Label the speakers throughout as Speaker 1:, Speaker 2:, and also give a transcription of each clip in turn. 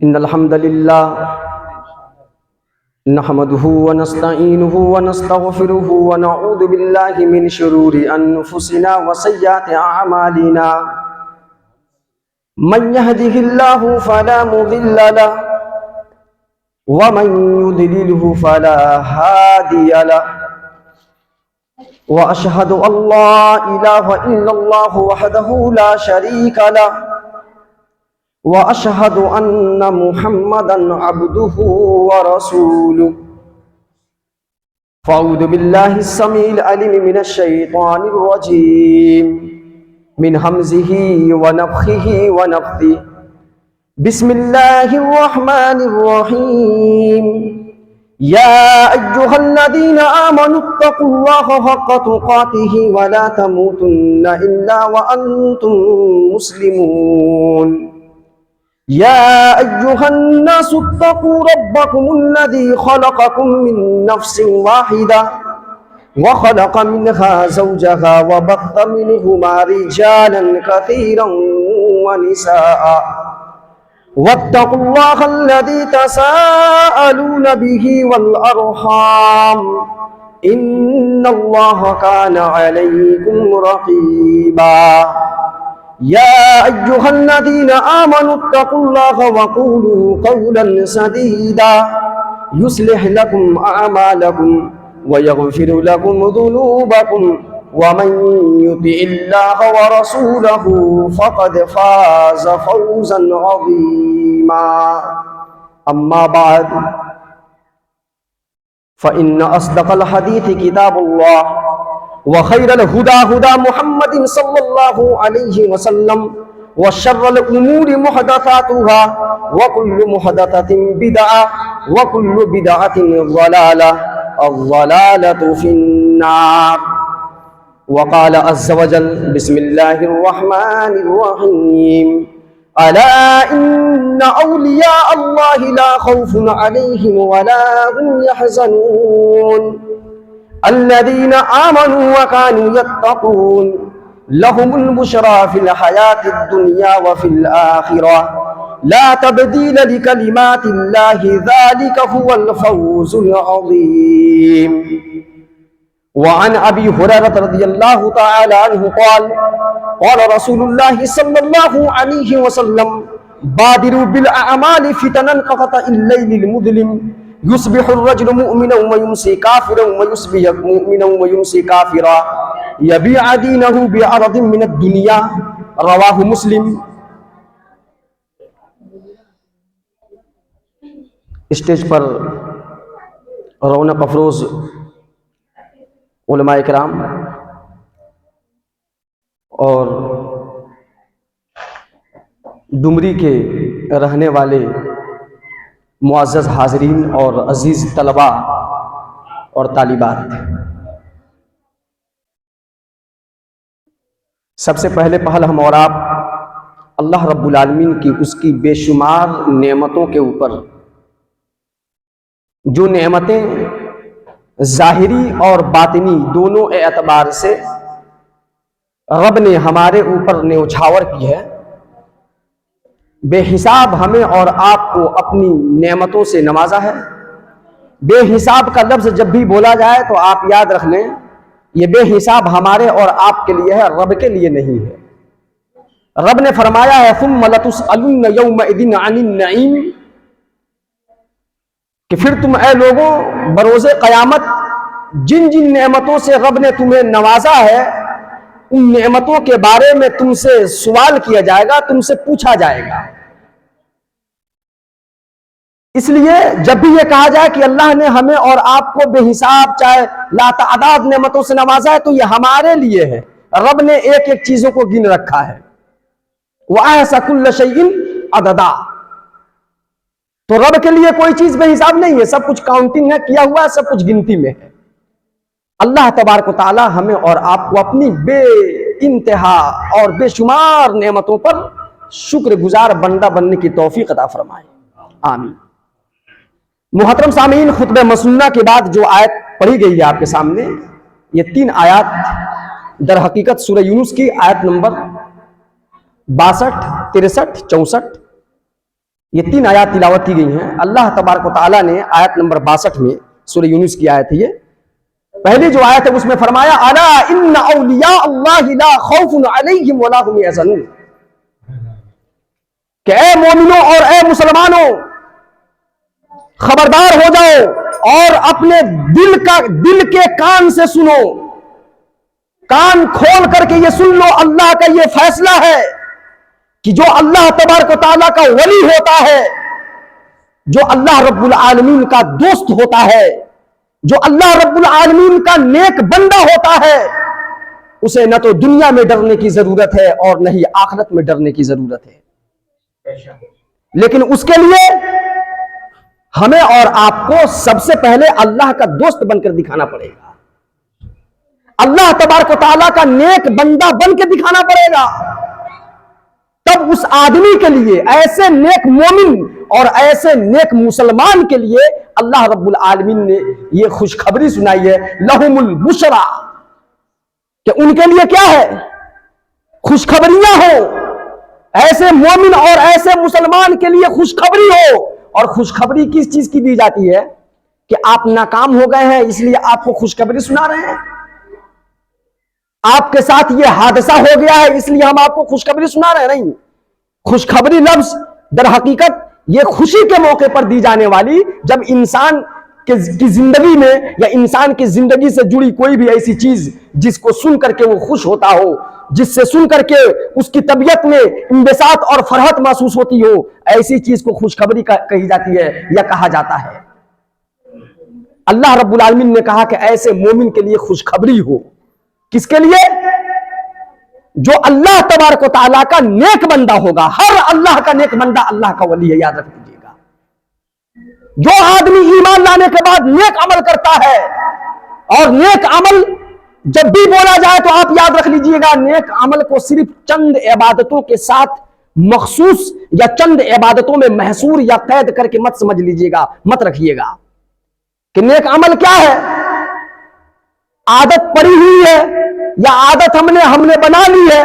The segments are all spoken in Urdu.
Speaker 1: إن الحمد لله نحمده ونستعينه ونستغفره ونعوذ بالله من شرور أنفسنا وسيئات أعمالنا من يهده الله فلا مضل له ومن يضلله فلا هادي له وأشهد أن لا إله إلا الله وحده لا شريك له وأشهد أن محمدًا عبده ورسوله فأعوذ بالله السميع العليم من الشيطان الرجيم من همزه ونفخه ونفثه بسم الله الرحمن الرحيم يا أيها الذين آمنوا اتقوا الله حق تقاته ولا تموتن إلا وأنتم مسلمون يا أيها الناس اتقوا ربكم الذي خلقكم من نفس واحدة وخلق منها زوجها وبث منهما رجالا كثيرا ونساء واتقوا الله الذي تساءلون به والأرحام إن الله كان عليكم رقيبا يا أيها الذين آمنوا اتقوا الله وقولوا قولا سديدا يصلح لكم أعمالكم ويغفر لكم ذنوبكم ومن يطع الله ورسوله فقد فاز فوزا عظيما أما بعد فإن أصدق الحديث كتاب الله وخير الهدى هدى محمد صلى الله عليه وسلم وشر الأمور محدثاتها وكل محدثة بدعة وكل بدعة ضلالة الضلالة في النار وقال عز وجل بسم الله الرحمن الرحيم ألا إن أولياء الله لا خوف عليهم ولا هم يحزنون الذين آمنوا وكانوا يتقون لهم البشرى في الحياة الدنيا وفي الآخرة لا تبديل لكلمات الله ذلك هو الفوز العظيم وعن أبي هريرة رضي الله تعالى عنه قال قال رسول الله صلى الله عليه وسلم بادروا بالأعمال فتنا كقطع الليل المظلم يصبح الرجل مؤمنا ويمسي كافرا ويصبح مؤمنا ويمسي كافرا يبيع دينه بعرض من الدنيا رواه مسلم. اسٹیج پر رونق افروز علماء کرام اور ڈمری کے رہنے والے معزز حاضرین اور عزیز طلباء اور طالبات، سب سے پہلے ہم اور آپ اللہ رب العالمین کی اس کی بے شمار نعمتوں کے اوپر جو نعمتیں ظاہری اور باطنی دونوں اعتبار سے رب نے ہمارے اوپر نیوچھاور کی ہے، بے حساب ہمیں اور آپ کو اپنی نعمتوں سے نوازا ہے۔ بے حساب کا لفظ جب بھی بولا جائے تو آپ یاد رکھ لیں یہ بے حساب ہمارے اور آپ کے لیے ہے، رب کے لیے نہیں ہے۔ رب نے فرمایا ہے ثم لتسألن یومئذ عن النعیم، کہ پھر تم اے لوگوں بروز قیامت جن جن نعمتوں سے رب نے تمہیں نوازا ہے ان نعمتوں کے بارے میں تم سے سوال کیا جائے گا، تم سے پوچھا جائے گا۔ اس لیے جب بھی یہ کہا جائے کہ اللہ نے ہمیں اور آپ کو بے حساب چاہے لا تعداد نعمتوں سے نوازا ہے تو یہ ہمارے لیے ہے، رب نے ایک ایک چیزوں کو گن رکھا ہے۔ وَأَحْصَى كُلَّ شَيْءٍ عَدَدًا، تو رب کے لیے کوئی چیز بے حساب نہیں ہے، سب کچھ کاؤنٹنگ ہے، کیا ہوا ہے، سب کچھ گنتی میں ہے۔ اللہ تبارک و تعالی ہمیں اور آپ کو اپنی بے انتہا اور بے شمار نعمتوں پر شکر گزار بندہ بننے کی توفیق عطا فرمائے، آمین۔ محترم سامعین، خطبہ مسنونہ کے بعد جو آیت پڑھی گئی ہے آپ کے سامنے، یہ 3 آیات در حقیقت سورہ یونس کی آیت نمبر 62، 63، 64 یہ 3 آیات تلاوت کی گئی ہیں. اللہ تبارک و تعالیٰ نے آیت نمبر 62 میں سورہ یونس کی آیت ہے یہ پہلی جو آیت ہے اس میں فرمایا الا ان اولیاء اللہ لا خوف علیہم ولا هم یحزنون کہ اے مومنوں اور اے مسلمانوں خبردار ہو جاؤ اور اپنے دل کے کان سے سنو, کان کھول کر کے یہ سن لو, اللہ کا یہ فیصلہ ہے کہ جو اللہ تبارک و تعالیٰ کا ولی ہوتا ہے, جو اللہ رب العالمین کا دوست ہوتا ہے, جو اللہ رب العالمین کا نیک بندہ ہوتا ہے, اسے نہ تو دنیا میں ڈرنے کی ضرورت ہے اور نہ ہی آخرت میں ڈرنے کی ضرورت ہے. لیکن اس کے لیے ہمیں اور آپ کو سب سے پہلے اللہ کا دوست بن کر دکھانا پڑے گا, اللہ تبارک و تعالیٰ کا نیک بندہ بن کے دکھانا پڑے گا. تب اس آدمی کے لیے, ایسے نیک مومن اور ایسے نیک مسلمان کے لیے اللہ رب العالمین نے یہ خوشخبری سنائی ہے لہم البشرا, کہ ان کے لیے کیا ہے, خوشخبریاں ہو. ایسے مومن اور ایسے مسلمان کے لیے خوشخبری ہو. اور خوشخبری کس چیز کی دی جاتی ہے کہ آپ ناکام ہو گئے ہیں اس لیے آپ کو خوشخبری سنا رہے ہیں, آپ کے ساتھ یہ حادثہ ہو گیا ہے اس لیے ہم آپ کو خوشخبری سنا رہے ہیں. نہیں, خوشخبری لفظ در حقیقت یہ خوشی کے موقع پر دی جانے والی, جب انسان کی زندگی میں یا انسان کی زندگی سے جڑی کوئی بھی ایسی چیز جس کو سن کر کے وہ خوش ہوتا ہو, جس سے سن کر کے اس کی طبیعت میں انبساط اور فرحت محسوس ہوتی ہو, ایسی چیز کو خوشخبری کہی جاتی ہے یا کہا جاتا ہے. اللہ رب العالمین نے کہا کہ ایسے مومن کے لیے خوشخبری ہو. کس کے لیے؟ جو اللہ تبارک و تعالیٰ کا نیک بندہ ہوگا. ہر اللہ کا نیک بندہ اللہ کا ولی ہے, یاد رکھ لیجیے گا. جو آدمی ایمان لانے کے بعد نیک عمل کرتا ہے, اور نیک عمل جب بھی بولا جائے تو آپ یاد رکھ لیجیے گا, نیک عمل کو صرف چند عبادتوں کے ساتھ مخصوص یا چند عبادتوں میں محصور یا قید کر کے مت سمجھ لیجیے گا, مت رکھیے گا کہ نیک عمل کیا ہے, عادت پڑی ہوئی ہے یا عادت ہم نے بنا لی ہے,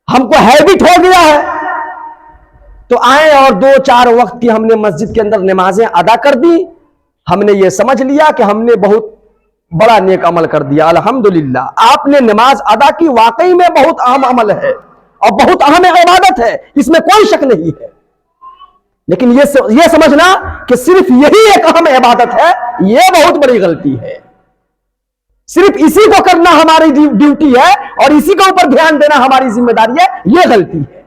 Speaker 1: ہم کو ہیبٹ ہو گیا ہے, تو آئیں اور 2-4 وقت کی ہم نے مسجد کے اندر نمازیں ادا کر دی, ہم نے یہ سمجھ لیا کہ ہم نے بہت بڑا نیک عمل کر دیا. الحمدللہ آپ نے نماز ادا کی, واقعی میں بہت اہم عمل ہے اور بہت اہم عبادت ہے, اس میں کوئی شک نہیں ہے. لیکن یہ سمجھنا کہ صرف یہی ایک اہم عبادت ہے, یہ بہت بڑی غلطی ہے. صرف اسی کو کرنا ہماری ڈیوٹی ہے اور اسی کے اوپر دھیان دینا ہماری ذمہ داری ہے, یہ غلطی ہے.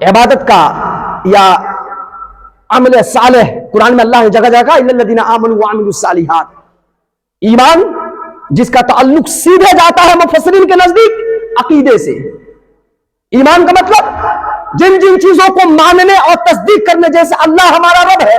Speaker 1: عبادت کا یا عمل صالح, قرآن میں اللہ نے جگہ جگہ الا الذین آمنوا وعملوا الصالحات, ایمان جس کا تعلق سیدھے جاتا ہے مفسرین کے نزدیک عقیدے سے. ایمان کا مطلب جن جن چیزوں کو ماننے اور تصدیق کرنے, جیسے اللہ ہمارا رب ہے,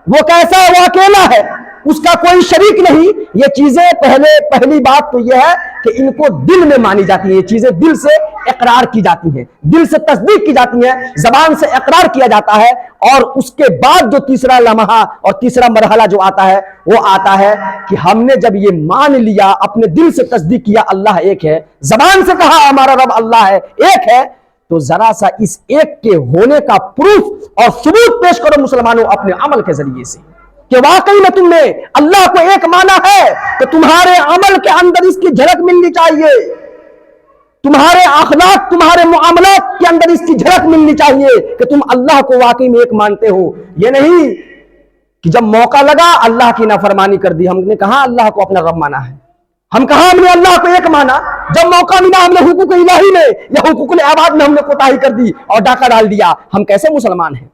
Speaker 1: وہ کیسا ہے, وہ اکیلا ہے, اس کا کوئی شریک نہیں. یہ چیزیں پہلی بات تو یہ ہے کہ ان کو دل میں مانی جاتی ہیں, یہ چیزیں دل سے اقرار کی جاتی ہیں, دل سے تصدیق کی جاتی ہیں, زبان سے اقرار کیا جاتا ہے. اور اس کے بعد جو تیسرا لمحہ اور تیسرا مرحلہ جو آتا ہے وہ آتا ہے کہ ہم نے جب یہ مان لیا, اپنے دل سے تصدیق کیا اللہ ایک ہے, زبان سے کہا ہمارا رب اللہ ہے, ایک ہے, تو ذرا سا اس ایک کے ہونے کا پروف اور ثبوت پیش کرو مسلمانوں اپنے عمل کے ذریعے سے کہ واقعی میں تم نے اللہ کو ایک مانا ہے. تو تمہارے عمل کے اندر اس کی جھلک ملنی چاہیے, تمہارے اخلاق, تمہارے معاملات کے اندر اس کی جھلک ملنی چاہیے کہ تم اللہ کو واقعی میں ایک مانتے ہو. یہ نہیں کہ جب موقع لگا اللہ کی نافرمانی کر دی, ہم نے کہا اللہ کو اپنا رب مانا ہے, ہم کہاں ہم نے اللہ کو ایک مانا, جب موقع ملا ہم نے حقوق الہی میں یا حقوق العباد میں ہم نے کوتاہی کر دی اور ڈاکہ ڈال دیا. ہم کیسے مسلمان ہیں؟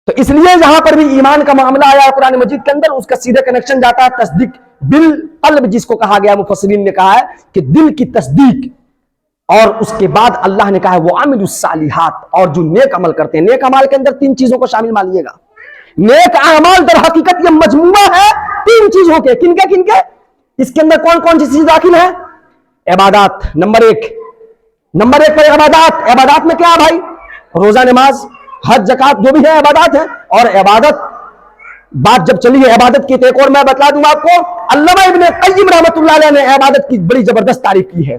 Speaker 1: تو اس لیے جہاں پر بھی ایمان کا معاملہ آیا قرآن مجید کے اندر, اس کا سیدھے کنیکشن جاتا ہے تصدیق بالقلب, جس کو کہا گیا مفسرین نے کہا ہے کہ دل کی تصدیق. اور اس کے بعد اللہ نے کہا ہے وہ عامل الصالحات, اور جو نیک عمل کرتے ہیں. نیک عمل کے اندر 3 چیزوں کو شامل مانیے گا. نیک اعمال در حقیقت یہ مجموعہ ہے 3 چیزوں کے. کن کے اس کے اندر کون کون سی چیز داخل ہے؟ عبادات نمبر 1 پر عبادات میں کیا ہے بھائی؟ روزہ, نماز, حج, زکات, جو بھی ہے عبادات ہے. اور عبادت بات جب چلی ہے عبادت کی, تو ایک اور میں بتلا دوں آپ کو, علامہ ابن قیم رحمۃ اللہ علیہ نے عبادت کی بڑی زبردست تعریف کی ہے.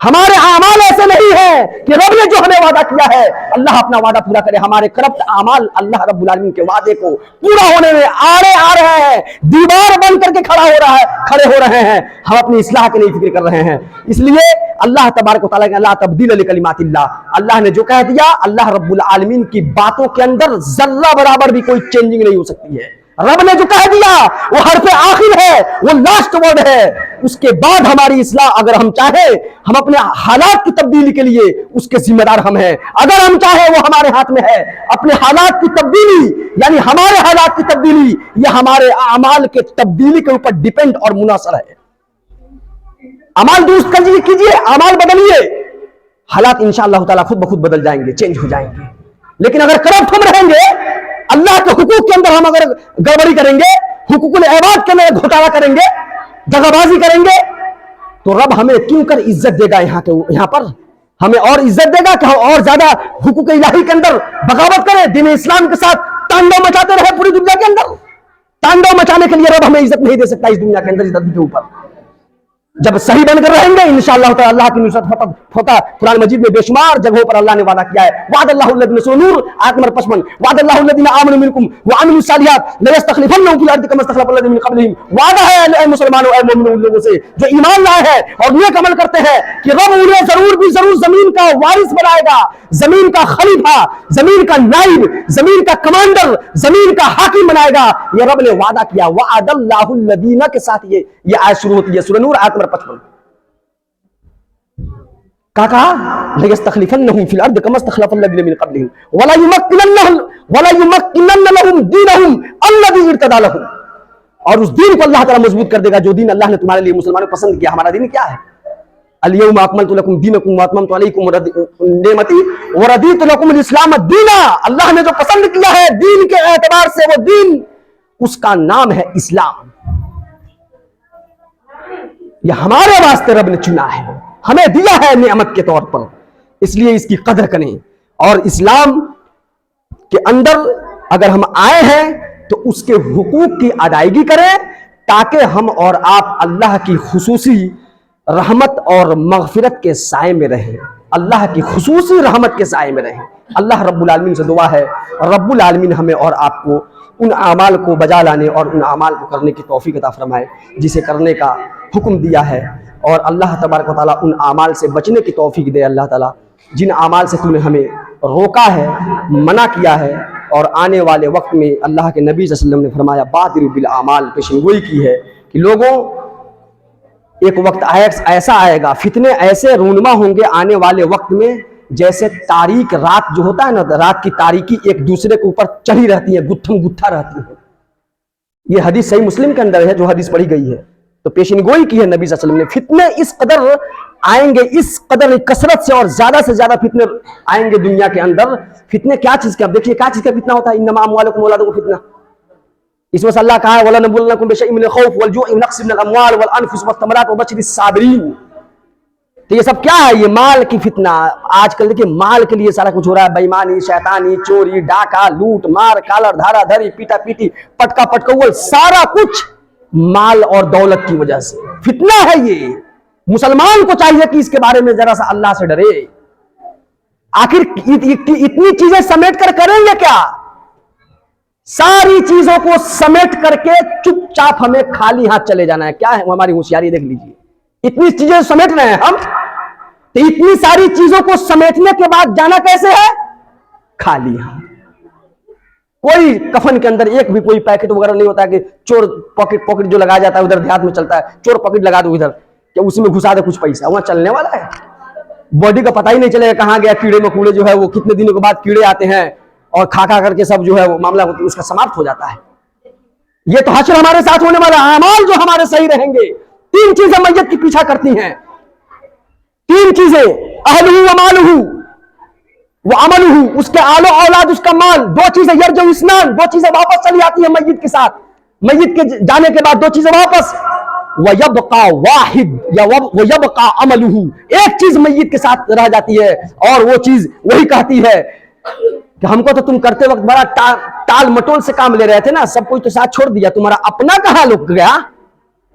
Speaker 1: ہمارے اعمال ایسے نہیں ہیں کہ رب نے جو ہمیں وعدہ کیا ہے اللہ اپنا وعدہ پورا کرے. ہمارے کرپٹ اعمال اللہ رب العالمین کے وعدے کو پورا ہونے میں آڑے آ رہے ہیں, دیوار بن کر کے کھڑے ہو رہے ہیں. ہم اپنی اصلاح کی نہیں فکر کر رہے ہیں. اس لیے اللہ تبارک و تعالیٰ لا تبدیل لکلمات اللہ, اللہ نے جو کہہ دیا اللہ رب العالمین کی باتوں کے اندر ذرہ برابر بھی کوئی چینجنگ نہیں ہو سکتی ہے. رب نے جو کہہ دیا وہ حرف آخر ہے, وہ لاسٹ ورڈ ہے. اس کے بعد ہماری اصلاح اگر ہم چاہیں, ہم اپنے حالات کی تبدیلی کے لیے اس کے ذمہ دار ہم ہیں. اگر ہم چاہیں وہ ہمارے ہاتھ میں ہے. اپنے حالات کی تبدیلی یعنی ہمارے حالات کی تبدیلی یہ ہمارے اعمال کے تبدیلی کے اوپر ڈیپینڈ اور منحصر ہے. اعمال درست کیجیے, اعمال بدلیے, حالات انشاءاللہ تعالیٰ خود بخود بدل جائیں گے, چینج ہو جائیں گے. لیکن اگر کرپٹ ہم رہیں گے, اللہ کے حقوق کے اندر ہم اگر گڑبڑی کریں گے, حقوق العباد کے اندر گھوٹالا کریں گے, دغا بازی کریں گے, تو رب ہمیں کیوں کر عزت دے گا یہاں پر؟ ہمیں اور عزت دے گا کہ ہم اور زیادہ حقوق الہی کے اندر بغاوت کریں, دین اسلام کے ساتھ تانڈو مچاتے رہے پوری دنیا کے اندر. تانڈو مچانے کے لیے رب ہمیں عزت نہیں دے سکتا اس دنیا کے اندر, اس دھرتی کے اوپر. جب صحیح بن کر رہیں گے انشاءاللہ تعالی اللہ کی نصرت فتح قرآن مجید میں بے شمار جگہوں پر اللہ نے وعدہ کیا ہے. وعد اللہ الذین سورہ نور آیت نمبر 55, وعد اللہ الذین آمنوا منکم وعملوا الصالحات لیستخلفنہم فی الارض کما استخلف الذین من قبلہم. وعدہ ہے اے مسلمانوں, اے مومنوں, ان لوگوں سے جو ایمان لائے ہیں اور نیک عمل کرتے ہیں کہ رب انہیں ضرور زمین کا وارث بنائے گا, زمین کا خلیفہ, زمین کا نائب, زمین کا کمانڈر, زمین کا حاکم بنائے گا. یہ رب نے وعدہ کیا. وعد اللہ الذین کے ساتھ یہ آیت شروع ہوتی ہے سورہ نور آیت نمبر 55. کہا لَيَسْتَخْلِفَنَّهُمْ فِي الْأَرْضِ كَمَا اسْتَخْلَفَ الَّذِينَ مِنْ قَبْلِهِمْ وَلَيُمَكِّنَنَّ لَهُمْ دِينَهُمْ الَّذِي ارْتَضَىٰ لَهُمْ. اور اس دین کو اللہ تعالیٰ مضبوط کر دے گا جو دین اللہ نے تمہارے لیے مسلمانوں کو پسند کیا. ہمارا دین کیا ہے؟ الْيَوْمَ أَكْمَلْتُ لَكُمْ دِينَكُمْ وَأَتْمَمْتُ عَلَيْكُمْ نِعْمَتِي وَرَضِيتُ لَكُمُ الْإِسْلَامَ دِينًا. اللہ نے جو پسند کیا ہے دین کے اعتبار سے, وہ دین اس کا نام ہے اسلام. یہ ہمارے واسطے رب نے چنا ہے, ہمیں دیا ہے نعمت کے طور پر, اس لیے اس کی قدر کریں. اور اسلام کے اندر اگر ہم آئے ہیں تو اس کے حقوق کی ادائیگی کریں تاکہ ہم اور آپ اللہ کی خصوصی رحمت اور مغفرت کے سائے میں رہیں, اللہ کی خصوصی رحمت کے سائے میں رہیں. اللہ رب العالمین سے دعا ہے رب العالمین ہمیں اور آپ کو ان اعمال کو بجا لانے اور ان اعمال کو کرنے کی توفیق عطا فرمائے جسے کرنے کا حکم دیا ہے, اور اللہ تبارک و تعالیٰ ان اعمال سے بچنے کی توفیق دے. اللہ تعالیٰ جن اعمال سے تو نے ہمیں روکا ہے, منع کیا ہے, اور آنے والے وقت میں اللہ کے نبی صلی اللہ علیہ وسلم نے فرمایا بادروا بالاعمال, پیشن گوئی کی ہے کہ لوگوں ایک وقت ایسا آئے گا, فتنے ایسے رونما ہوں گے آنے والے وقت میں جیسے تاریک رات جو ہوتا ہے نا, رات کی تاریکی ایک دوسرے کے اوپر چڑھی رہتی ہے, گتھم گتھا رہتی ہے. یہ حدیث صحیح مسلم کے اندر ہے جو حدیث پڑھی گئی ہے. تو پیشن گوئی کی ہے نبی صلی اللہ علیہ وسلم نے. فتنے اس قدر آئیں گے, اس قدر کثرت سے اور زیادہ سے زیادہ فتنے آئیں گے دنیا کے اندر. فتنے کیا چیز کے, اب دیکھیے کیا چیز کا فتنہ ہوتا ہے, انما اموالکم واولادکم فتنہ. اس میں سے اللہ کہا ہے وَلَنَبْلُوَنَّكُمْ بِشَيْءٍ مِّنَ الْخَوْفِ وَالْجُوعِ وَنَقْصٍ مِّنَ الْأَمْوَالِ وَالْأَنفُسِ وَالثَّمَرَاتِ وَبَشِّرِ الصَّابِرِينَ. تو یہ سب کیا ہے؟ یہ مال کی فتنہ. آج کل دیکھیے مال کے لیے سارا کچھ ہو رہا ہے, بےایمانی, شیطانی, چوری, ڈاکہ, لوٹ مار, کالر دھارا دھری, پیٹا پیٹی, پٹکا پٹکول, سارا کچھ مال اور دولت کی وجہ سے فتنہ ہے. یہ مسلمان کو چاہیے کہ اس کے بارے میں ذرا سا اللہ سے ڈرے. آخر اتنی چیزیں سمیٹ کر کریں گے کیا؟ ساری چیزوں کو سمیٹ کر کے چپ چاپ ہمیں خالی ہاتھ چلے جانا ہے. کیا ہے ہماری ہوشیاری دیکھ لیجیے. اتنی چیزیں سمیٹ رہے ہیں ہم, تو اتنی ساری چیزوں کو سمیٹنے کے بعد جانا کیسے ہے؟ خالی ہاتھ. کوئی کفن کے اندر ایک بھی کوئی پیکٹ وغیرہ نہیں ہوتا ہے کہ چور پاکٹ جو لگایا جاتا ہے ادھر دیہات میں چلتا ہے, چور پاکٹ لگا دو ادھر کہ اس میں گھسا دے کچھ پیسہ. وہاں چلنے والا ہے؟ باڈی کا پتہ ہی نہیں چلے گا کہاں گیا. کیڑے مکوڑے جو ہے وہ کتنے دنوں کے بعد کیڑے آتے ہیں اور کھا کر کے سب جو ہے وہ معاملہ اس کا سماپت ہو جاتا ہے. یہ تو حشر ہمارے ساتھ ہونے والا. اعمال جو ہمارے صحیح رہیں گے, تین چیزیں میت کی پیچھا کرتی ہیں. تین چیزیں, اہلہ ومالہ وعملہ, اس کے آل و اولاد, اس کا مال. دو چیزیں یرجع اسنان, دو چیزیں واپس چلی آتی ہیں میت کے ساتھ. میت کے جانے کے بعد دو چیزیں واپس. وَيَبْقَى وَاحِدٌ یا وَيَبْقَى عَمَلُهُ, ایک چیز میت کے ساتھ رہ جاتی ہے اور وہ چیز وہی کہتی ہے کہ ہم کو تو تم کرتے وقت بڑا ٹال مٹول سے کام لے رہے تھے نا, سب کچھ تو ساتھ چھوڑ دیا, تمہارا اپنا کہاں لک گیا؟